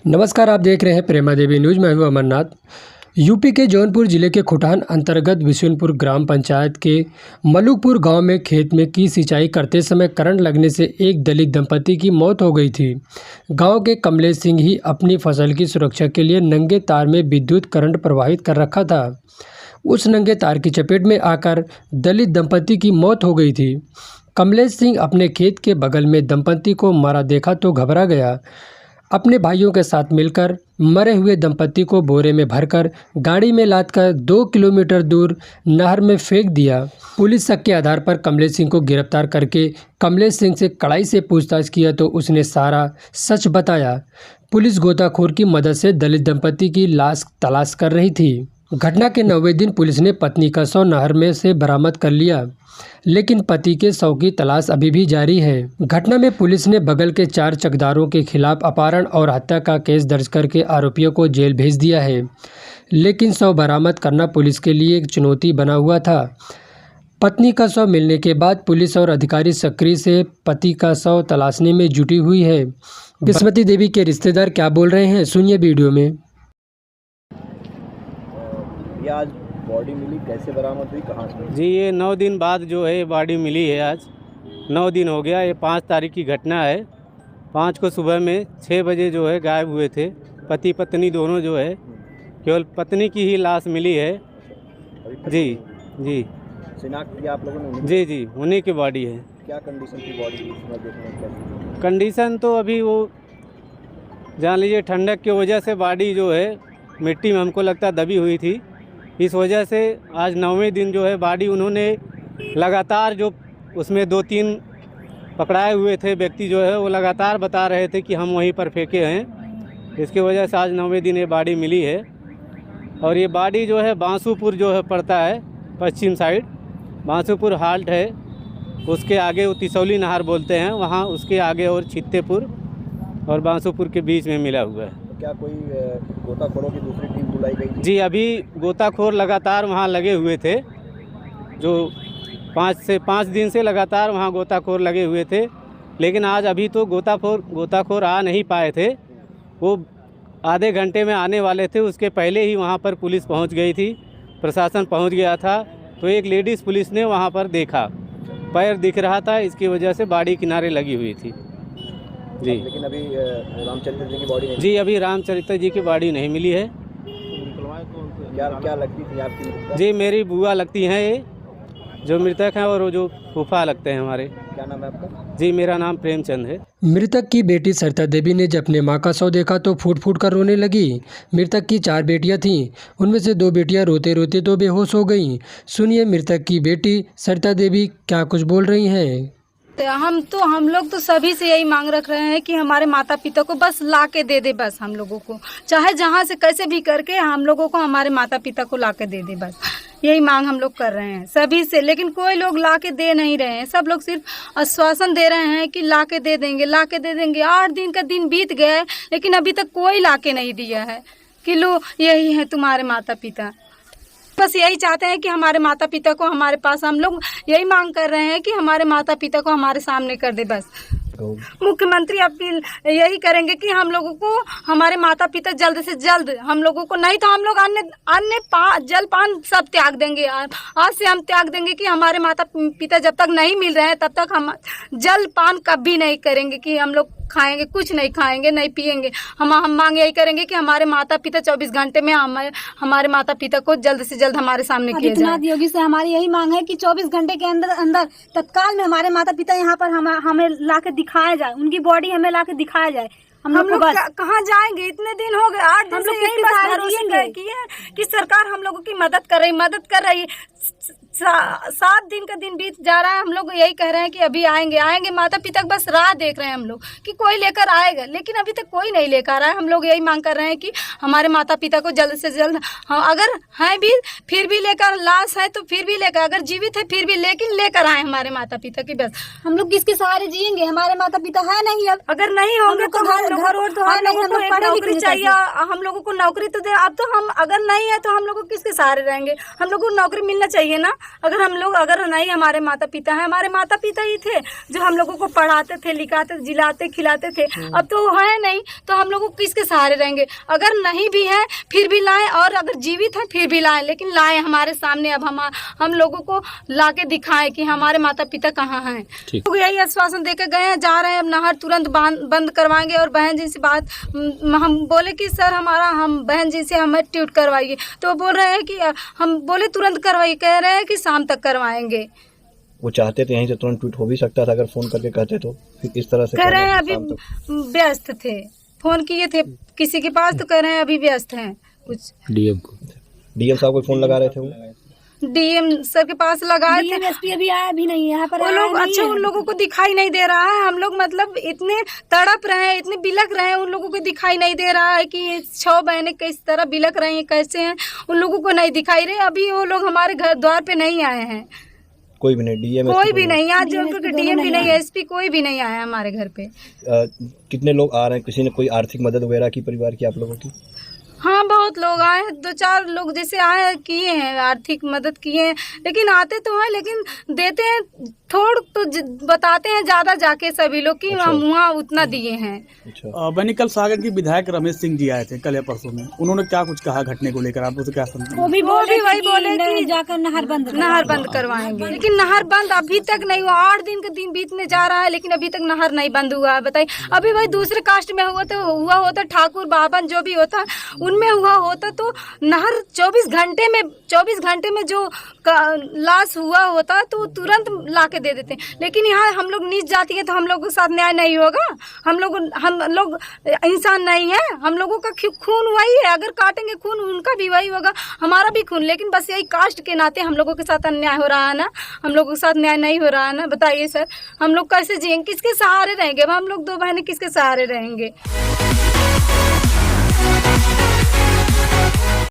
नमस्कार, आप देख रहे हैं प्रेमा देवी न्यूज़। मैं हूं अमरनाथ। यूपी के जौनपुर जिले के खुटान अंतर्गत बिशुनपुर ग्राम पंचायत के मलुकपुर गांव में खेत में की सिंचाई करते समय करंट लगने से एक दलित दंपति की मौत हो गई थी। गांव के कमलेश सिंह ही अपनी फसल की सुरक्षा के लिए नंगे तार में विद्युत करंट प्रवाहित कर रखा था। उस नंगे तार की चपेट में आकर दलित दंपति की मौत हो गई थी। कमलेश सिंह अपने खेत के बगल में दंपति को मरा देखा तो घबरा गया। अपने भाइयों के साथ मिलकर मरे हुए दंपति को बोरे में भरकर गाड़ी में लादकर 2 किलोमीटर दूर नहर में फेंक दिया। पुलिस शक के आधार पर कमलेश सिंह को गिरफ्तार करके कमलेश सिंह से कड़ाई से पूछताछ किया तो उसने सारा सच बताया। पुलिस गोताखोर की मदद से दलित दंपति की लाश तलाश कर रही थी। घटना के 9वें दिन पुलिस ने पत्नी का शव नहर में से बरामद कर लिया, लेकिन पति के शव की तलाश अभी भी जारी है। घटना में पुलिस ने बगल के 4 चकदारों के खिलाफ अपहरण और हत्या का केस दर्ज करके आरोपियों को जेल भेज दिया है, लेकिन शव बरामद करना पुलिस के लिए एक चुनौती बना हुआ था। पत्नी का शव मिलने के बाद पुलिस और अधिकारी सक्रिय से पति का शव तलाशने में जुटी हुई है। किस्मती देवी के रिश्तेदार क्या बोल रहे हैं, सुनिए वीडियो में। ये आज बॉडी मिली, कैसे बरामद हुई, कहाँ से? जी, ये 9 दिन बाद जो है बॉडी मिली है। आज 9 दिन हो गया। ये 5 तारीख की घटना है। 5 को सुबह में 6 बजे जो है गायब हुए थे पति पत्नी दोनों जो है। केवल पत्नी की ही लाश मिली है। जी जी शिनाख्त किया आप लोगों ने? जी जी, उन्हीं की बॉडी है। क्या कंडीशन थी बॉडी की सुबह देखने में? कंडीशन तो अभी वो जान लीजिए ठंडक की वजह से बॉडी जो है मिट्टी में हमको लगता दबी हुई थी। इस वजह से आज 9वें दिन जो है बॉडी उन्होंने लगातार जो उसमें 2-3 पकड़ाए हुए थे व्यक्ति जो है वो लगातार बता रहे थे कि हम वहीं पर फेंके हैं। इसकी वजह से आज 9वें दिन ये बॉडी मिली है। और ये बॉडी जो है बांसुपुर जो है पड़ता है पश्चिम साइड, बांसुपुर हाल्ट है, उसके आगे वो तिसौली नहर बोलते हैं वहाँ, उसके आगे और छित्तेपुर और बांसुपुर के बीच में मिला हुआ है। क्या कोई गोताखोरों की दूसरी टीम बुलाई गई थी? जी, अभी गोताखोर लगातार वहाँ लगे हुए थे। जो 5 दिन से लगातार वहाँ गोताखोर लगे हुए थे, लेकिन आज अभी तो गोताखोर आ नहीं पाए थे। वो आधे घंटे में आने वाले थे, उसके पहले ही वहाँ पर पुलिस पहुँच गई थी, प्रशासन पहुँच गया था। तो एक लेडीज़ पुलिस ने वहाँ पर देखा, पैर दिख रहा था, इसकी वजह से बॉडी किनारे लगी हुई थी। जी, लेकिन अभी रामचरित्र जी की बॉडी नहीं? जी, अभी रामचरित्र जी की बॉडी नहीं मिली है। क्या लगती थी आपकी? जी, मेरी बुआ लगती हैं ये जो मृतक हैं, और वो जो फूफा लगते हैं हमारे। क्या नाम है आपका? जी, मेरा नाम प्रेमचंद है। मृतक की बेटी सरिता देवी ने जब अपने मां का शव देखा तो फूट फूट कर रोने लगी। मृतक की 4 बेटियां थीं, उनमें से 2 बेटियां रोते रोते तो बेहोश हो गईं। सुनिए मृतक की बेटी सरिता देवी क्या कुछ बोल रही हैं। हम लोग तो सभी से यही मांग रख रहे हैं कि हमारे माता पिता को बस ला के दे दे, बस हम लोगों को चाहे जहाँ से कैसे भी करके हम लोगों को हमारे माता पिता को ला के दे दे, बस यही मांग हम लोग कर रहे हैं सभी से। लेकिन कोई लोग ला के दे नहीं रहे हैं, सब लोग सिर्फ आश्वासन दे रहे हैं कि ला के दे देंगे, ला के दे देंगे। 8 दिन का दिन बीत गए लेकिन अभी तक कोई ला के नहीं दिया है कि लो यही है तुम्हारे माता पिता। बस यही चाहते हैं कि हमारे माता पिता को हमारे पास, हम लोग यही मांग कर रहे हैं कि हमारे माता पिता को हमारे सामने कर दे। बस मुख्यमंत्री अपील यही करेंगे कि हम लोगों को हमारे माता पिता जल्द से जल्द, हम लोगों को नहीं तो हम लोग अन्य जल पान सब त्याग देंगे। आज से हम त्याग देंगे कि हमारे माता पिता जब तक नहीं मिल रहे हैं तब तक हम जल पान कभी नहीं करेंगे कि हम लोग खाएंगे, कुछ नहीं खाएंगे, नहीं पिएंगे। हम मांग यही करेंगे कि हमारे माता पिता 24 घंटे में हमारे माता पिता को जल्द से जल्द हमारे सामने किया जाए। योगी से हमारी यही मांग है कि 24 घंटे के अंदर तत्काल में हमारे माता पिता यहाँ पर हमें ला के दिखाया जाए, उनकी बॉडी हमें ला के दिखाया जाए। हम लोग कहाँ जाएंगे? इतने दिन हो गए, 8 दिन से यही भरोसे किए कि सरकार हम लोगों की मदद कर रही है। 7 दिन का दिन बीत जा रहा है, हम लोग यही कह रहे हैं कि अभी आएंगे। माता पिता बस राह देख रहे हैं हम लोग कि कोई लेकर आएगा, लेकिन अभी तक कोई नहीं लेकर आया। हम लोग यही मांग कर रहे हैं कि हमारे माता पिता को जल्द से जल्द, अगर हैं भी फिर भी लेकर, लाश है तो फिर भी लेकर, अगर जीवित है फिर भी लेकिन लेकर आए हमारे माता पिता की। बस हम लोग किसके सहारे जिएंगे? हमारे माता पिता है नहीं, अब अगर नहीं होंगे तो घर और तो है नहीं, हम लोग पढ़े नौकरी चाहिए, हम लोगों को नौकरी तो दे। अब तो हम अगर नहीं है तो हम लोग को किसके सहारे रहेंगे? हम लोग को नौकरी मिलना चाहिए ना। अगर नहीं हमारे माता पिता हैं, हमारे माता पिता ही थे जो हम लोगों को पढ़ाते थे, लिखाते, जिलाते, खिलाते थे। अब तो वो है नहीं, तो हम लोगों को किसके सहारे रहेंगे? अगर नहीं भी है फिर भी लाएं, और अगर जीवित है फिर भी लाएं, लेकिन लाएं हमारे सामने। अब हम लोगों को लाके दिखाएं कि हमारे माता पिता कहाँ हैं। तो यही आश्वासन देकर गए हैं, जा रहे हैं। अब नहर तुरंत बंद करवाएंगे। और बहन जी से बात हम बोले कि सर हम बहन जी से हमें ट्यूट करवाइए, तो वो बोल रहे हैं कि हम बोले तुरंत करवाइए, कह रहे हैं कि शाम तक करवाएंगे। वो चाहते थे यहीं से तुरंत ट्वीट हो भी सकता था अगर फोन करके कहते, तो फिर इस तरह से कह रहे हैं अभी व्यस्त थे, फोन किए थे किसी के पास, तो कह रहे हैं अभी व्यस्त हैं। कुछ डीएम साहब को फोन लगा रहे थे, वो डीएम सर के पास लगाए थे। एसपी अभी आया भी नहीं है यहाँ पर, वो लोग अच्छा उन लोगों को दिखाई नहीं दे रहा है। हम लोग मतलब इतने तड़प रहे हैं, इतने बिलक रहे हैं, उन लोगों को दिखाई नहीं दे रहा है कि ये 6 बहनें किस तरह बिलक रही हैं, कैसे हैं, उन लोगों को नहीं दिखाई रहे। अभी वो लोग हमारे घर द्वार पे नहीं आए हैं, कोई भी नहीं, डीएम कोई भी नहीं, आज जौनपुर के डीएम भी नहीं है, एसपी कोई भी नहीं आया हमारे घर पे। कितने लोग आ रहे हैं? किसी ने कोई आर्थिक मदद वगैरह की परिवार की आप लोगों की? हाँ बहुत लोग आए हैं, 2-4 लोग जैसे आए किए हैं, आर्थिक मदद किए हैं, लेकिन आते तो हैं लेकिन देते हैं थोड़, तो बताते हैं ज्यादा जाके सभी लोग कि हम वहाँ उतना दिए हैं। अच्छा, बनी कल सागर की विधायक रमेश सिंह जी आए थे कल या परसों में, उन्होंने क्या कुछ कहा घटने को लेकर, आप उसे क्या समझते हैं? वो भी वही बोले कि जाकर नहर बंद करवाएंगे, लेकिन नहर बंद अभी तक नहीं हुआ। 8 दिन का दिन बीतने जा रहा है, लेकिन अभी तक नहर नहीं बंद हुआ है। बताइए, अभी वही दूसरे कास्ट में हुआ होता ठाकुर बावन जो भी होता उनमें हुआ होता, तो नहर 24 घंटे में जो लाश हुआ होता तो तुरंत ला के दे देते। लेकिन यहाँ हम लोग नीच जाती है, तो हम लोगों के साथ न्याय नहीं होगा। हम लोग इंसान नहीं है, हम लोगों का खून वही है, अगर काटेंगे खून उनका भी वही होगा, हमारा भी खून। लेकिन बस यही कास्ट के नाते हम लोगों के साथ अन्याय हो रहा है ना, हम लोगों के साथ न्याय नहीं हो रहा है ना। बताइए सर, हम लोग कैसे जिएंगे, किसके सहारे रहेंगे? अब हम लोग 2 बहनें किसके सहारे रहेंगे?